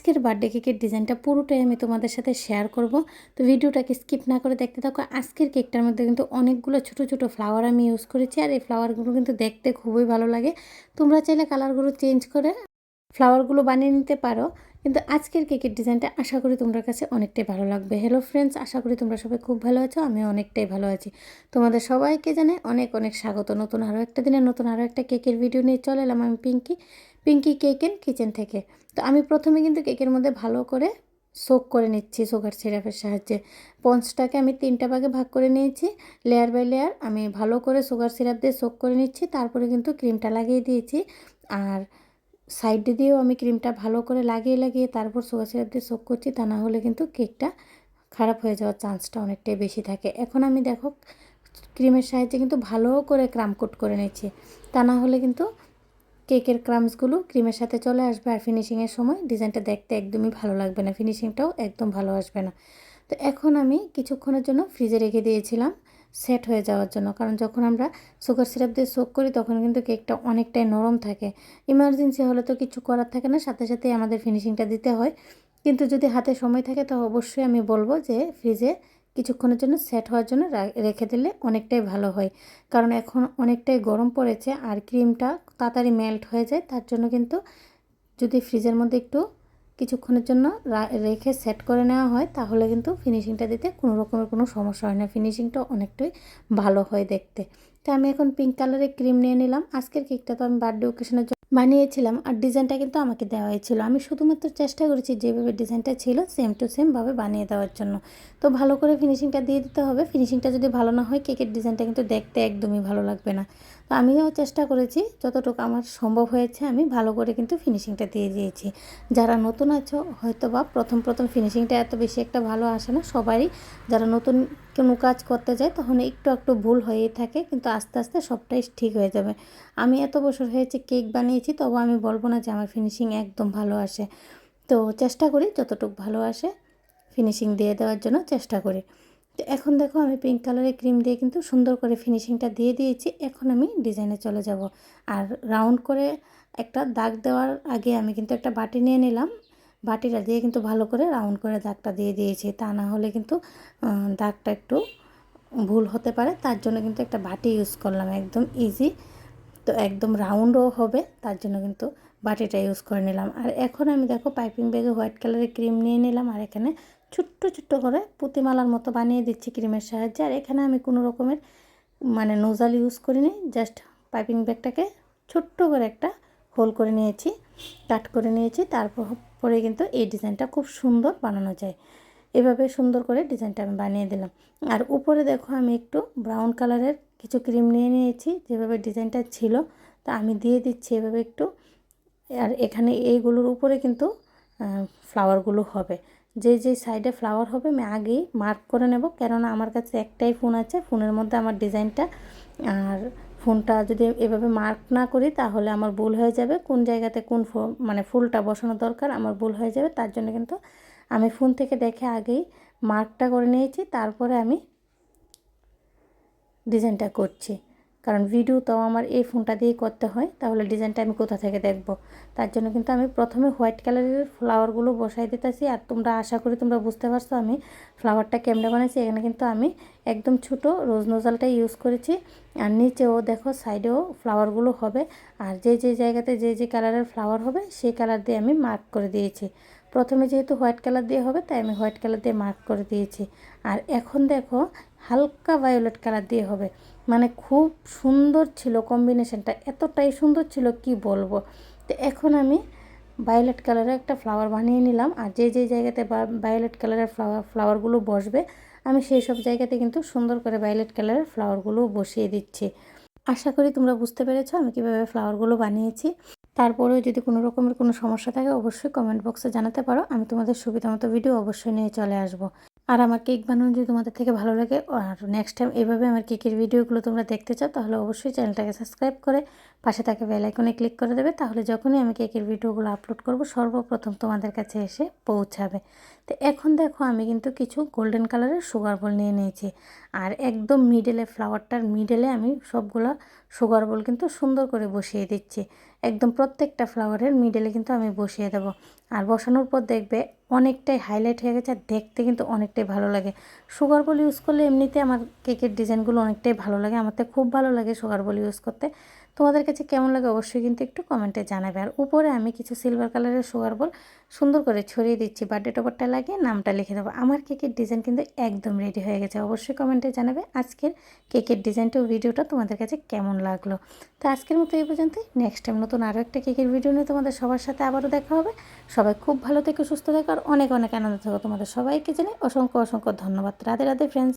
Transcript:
আজকের বার্থডে কেকের ডিজাইনটা পুরোটাই আমি তোমাদের সাথে শেয়ার করব। তো ভিডিওটাকে স্কিপ না করে দেখতে থাকো। আজকের কেকটার মধ্যে কিন্তু অনেকগুলো ছোট ছোট ফ্লাওয়ার আমি ইউজ করেছি, আর এই ফ্লাওয়ারগুলো কিন্তু দেখতে খুবই ভালো লাগে। তোমরা চাইলে কালারগুলো চেঞ্জ করে ফ্লাওয়ারগুলো বানিয়ে নিতে পারো, কিন্তু আজকের কেকের ডিজাইনটা আশা করি তোমাদের কাছে অনেকটাই ভালো লাগবে। হ্যালো ফ্রেন্ডস, আশা করি তোমরা সবাই খুব ভালো আছো, আমি অনেকটাই ভালো আছি। তোমাদের সবাইকে জানাই অনেক অনেক স্বাগত। নতুন আরও একটা দিনে নতুন আরও একটা কেকের ভিডিও নিয়ে চলে এলাম আমি পিঙ্কি কেক এন্ড কিচেন থেকে। তো আমি প্রথমে কিন্তু কেকের মধ্যে ভালো করে সোক করে নিচ্ছি সুগার সিরাপের সাহায্যে। স্পঞ্জটাকে আমি 3টা ভাগে ভাগ করে নিয়েছি, লেয়ার বাই লেয়ার আমি ভালো করে সুগার সিরাপ দিয়ে সোক করে নিচ্ছি। তারপরে কিন্তু ক্রিমটা লাগিয়ে দিয়েছি, আর সাইড দিয়েও আমি ক্রিমটা ভালো করে লাগিয়ে তারপর সুগার সিরাপ দিয়ে সোক করছি। তা না হলে কিন্তু কেকটা খারাপ হয়ে যাওয়ার চান্সটা অনেকটাই বেশি থাকে। এখন আমি দেখো ক্রিমের সাহায্যে কিন্তু ভালো করে ক্রাম কোট করে নিচ্ছি, তা না হলে কিন্তু কেকের ক্রামসগুলো ক্রিমের সাথে চলে আসবে, আর ফিনিশিংয়ের সময় ডিজাইনটা দেখতে একদমই ভালো লাগবে না, ফিনিশিংটাও একদম ভালো আসবে না। তো এখন আমি কিছুক্ষণের জন্য ফ্রিজে রেখে দিয়েছিলাম সেট হয়ে যাওয়ার জন্য, কারণ যখন আমরা সুগার সিরাপ দিয়ে সোক করি তখন কিন্তু কেকটা অনেকটাই নরম থাকে। ইমার্জেন্সি হলে তো কিছু করার থাকে না, সাথে সাথেই আমাদের ফিনিশিংটা দিতে হয়। কিন্তু যদি হাতে সময় থাকে তো অবশ্যই আমি বলবো যে ফ্রিজে কিছুক্ষণের জন্য সেট হওয়ার জন্য রেখে দিলে অনেকটাই ভালো হয়। কারণ এখন অনেকটাই গরম পড়েছে আর ক্রিমটা তাড়াতাড়ি মেল্ট হয়ে যায়, তার জন্য কিন্তু যদি ফ্রিজের মধ্যে একটু কিছুক্ষণের জন্য রেখে সেট করে নেওয়া হয় তাহলে কিন্তু ফিনিশিংটা দিতে কোনো রকমের কোনো সমস্যা হয় না, ফিনিশিংটা অনেকটাই ভালো হয় দেখতে। তো আমি এখন পিঙ্ক কালারের ক্রিম নিয়ে নিলাম। আজকের কেকটা তো আমি বার্থডে ওকেশনের জন্য বানিয়েছিলাম, আর ডিজাইনটা কিন্তু আমাকে দেওয়াই ছিল। আমি শুধুমাত্র চেষ্টা করেছি যেভাবে ডিজাইনটা ছিল সেম টু সেমভাবে বানিয়ে দেওয়ার জন্য। তো ভালো করে ফিনিশিংটা দিয়ে দিতে হবে, ফিনিশিংটা যদি ভালো না হয় কেকের ডিজাইনটা কিন্তু দেখতে একদমই ভালো লাগবে না। তো আমিও চেষ্টা করেছি যতটুকু আমার সম্ভব হয়েছে, আমি ভালো করে কিন্তু ফিনিশিংটা দিয়ে দিয়েছি। যারা নতুন আছো হয়তো বা প্রথম ফিনিশিংটা এত বেশি একটা ভালো আসে না সবারই, যারা নতুন কোনো কাজ করতে যায় তখন একটু ভুল হয়েই থাকে, কিন্তু আস্তে আস্তে সবটাই ঠিক হয়ে যাবে। আমি এত বছর হয়েছে কেক বানিয়েছি, তবু আমি বলবো না যে আমার ফিনিশিং একদম ভালো আসে। তো চেষ্টা করি যতটুকু ভালো আসে ফিনিশিং দিয়ে দেওয়ার জন্য চেষ্টা করি। তো এখন দেখো আমি পিঙ্ক কালারের ক্রিম দিয়ে কিন্তু সুন্দর করে ফিনিশিংটা দিয়ে দিয়েছি। এখন আমি ডিজাইনে চলে যাব, আর রাউন্ড করে একটা দাগ দেওয়ার আগে আমি কিন্তু একটা বাটি নিয়ে নিলাম। বাটিটা দিয়ে কিন্তু ভালো করে রাউন্ড করে দাগটা দিয়ে দিয়েছি, তা না হলে কিন্তু দাগটা একটু ভুল হতে পারে, তার জন্য কিন্তু একটা বাটি ইউজ করলাম, একদম ইজি। তো একদম রাউন্ডও হবে, তার জন্য কিন্তু বাটিটা ইউজ করে নিলাম। আর এখন আমি দেখো পাইপিং ব্যাগে হোয়াইট কালারের ক্রিম নিয়ে নিলাম, আর এখানে ছোট্ট করে পুঁতিমালার মতো বানিয়ে দিচ্ছি ক্রিমের সাহায্যে। আর এখানে আমি কোনো রকমের নোজাল ইউজ করিনি, জাস্ট পাইপিং ব্যাগটাকে ছোট্ট করে একটা হোল করে নিয়েছি, কাট করে নিয়েছি। তারপরে কিন্তু এই ডিজাইনটা খুব সুন্দর বানানো যায়। এভাবে সুন্দর করে ডিজাইনটা আমি বানিয়ে দিলাম। আর উপরে দেখো আমি একটু ব্রাউন কালারের কিছু ক্রিম নিয়ে নিয়েছি, যেভাবে ডিজাইনটা ছিল তা আমি দিয়ে দিচ্ছি এভাবে একটু। আর এখানে এইগুলোর উপরে কিন্তু ফ্লাওয়ারগুলো হবে, যে সাইডে ফ্লাওয়ার হবে আমি আগেই মার্ক করে নেব, কেননা আমার কাছে একটাই ফোন আছে, ফোনের মধ্যে আমার ডিজাইনটা। আর ফোনটা যদি এভাবে মার্ক না করি তাহলে আমার ভুল হয়ে যাবে, কোন জায়গাতে কোন ফুলটা বসানো দরকার আমার ভুল হয়ে যাবে। তার জন্য কিন্তু আমি ফোন থেকে দেখে আগেই মার্কটা করে নিয়েছি, তারপরে আমি ডিজাইনটা করছি। কারণ ভিডিও তো আমার এই ফোনটা দিয়েই করতে হয়, তাহলে ডিজাইনটা আমি কোথা থেকে দেখব। তার জন্য কিন্তু আমি প্রথমে হোয়াইট কালারের ফ্লাওয়ারগুলো বসাই দিতেছি। আর তোমরা আশা করি তোমরা বুঝতে পারছো আমি ফ্লাওয়ারটা কেমনে বানাইছি। এখানে কিন্তু আমি একদম ছোট রোজ নোজালটাই ইউজ করেছি, আর নিচেও দেখো সাইডেও ফ্লাওয়ারগুলো হবে। আর যে জায়গাতে যে কালারের ফ্লাওয়ার হবে সেই কালার দিয়ে আমি মার্ক করে দিয়েছি। প্রথমে যেহেতু হোয়াইট কালার দিয়ে হবে তাই আমি হোয়াইট কালার দিয়ে মার্ক করে দিয়েছি। আর এখন দেখো হালকা ভায়োলেট কালার দিয়ে হবে, খুব সুন্দর ছিল কম্বিনেশনটা, এতটাই সুন্দর ছিল কি বলবো। তো এখন আমি ভায়োলেট কালারের একটা ফ্লাওয়ার বানিয়ে নিলাম, আর যে জায়গাতে ভায়োলেট কালারের ফ্লাওয়ারগুলো বসবে আমি সেই সব জায়গাতে কিন্তু সুন্দর করে ভায়োলেট কালারের ফ্লাওয়ারগুলো বসিয়ে দিচ্ছি। আশা করি তোমরা বুঝতে পেরেছো আমি কীভাবে ফ্লাওয়ারগুলো বানিয়েছি। তারপরেও যদি কোনো রকমের কোনো সমস্যা থাকে অবশ্যই কমেন্ট বক্সে জানাতে পারো, আমি তোমাদের সুবিধা মতো ভিডিও অবশ্যই নিয়ে চলে আসবো। আর আমার কেক বানানো যদি তোমাদের থেকে ভালো লাগে আর নেক্সট টাইম এভাবে আমার কেকের ভিডিওগুলো তোমরা দেখতে চাও তাহলে অবশ্যই চ্যানেলটাকে সাবস্ক্রাইব করে পাশে থাকা বেল আইকনে ক্লিক করে দেবে, তাহলে যখনই আমি কেকের ভিডিওগুলো আপলোড করব সর্বপ্রথম তোমাদের কাছে এসে পৌঁছাবে। তো এখন দেখো আমি কিন্তু কিছু গোল্ডেন কালারের সুগার বল নিয়ে নিয়েছি, আর একদম মিডলে ফ্লাওয়ারটার মিডলে আমি সবগুলো সুগার বল কিন্তু সুন্দর করে বসিয়ে দিচ্ছি। একদম প্রত্যেকটা ফ্লাওয়ারের মিডলে কিন্তু আমি বসিয়ে দেবো। আর বসানোর পর দেখবে অনেকটাই হাইলাইট হয়ে গেছে, আর দেখতে কিন্তু অনেকটাই ভালো লাগে। সুগার বল ইউজ করলে এমনিতে আমার কেকের ডিজাইনগুলো অনেকটাই ভালো লাগে, আমার তো খুব ভালো লাগে সুগার বল ইউজ করতে। তোমাদের কাছে কেমন লাগে অবশ্যই কিন্তু একটু কমেন্টে জানাবে। আর উপরে আমি কিছু সিলভার কালারের সুগার বল সুন্দর করে ছড়িয়ে দিচ্ছি, বার্থডে টপারটা লাগিয়ে নামটা লিখে দেবো। আমার কেকের ডিজাইন কিন্তু একদম রেডি হয়ে গেছে। অবশ্যই কমেন্টে জানাবে আজকের কেকের ডিজাইনটা ও ভিডিওটা তোমাদের কাছে কেমন লাগলো। তো আজকের মতো এই পর্যন্তই। নেক্সট টাইম নতুন আরও একটা কেকের ভিডিও নিয়ে তোমাদের সবার সাথে আবারও দেখা হবে। সবাই খুব ভালো থেকো, সুস্থ থেকো, আর অনেক অনেক আনন্দ থেকো। তোমাদের সবাইকে জানাই অসংখ্য অসংখ্য ধন্যবাদ। রাধে রাধে ফ্রেন্ডস।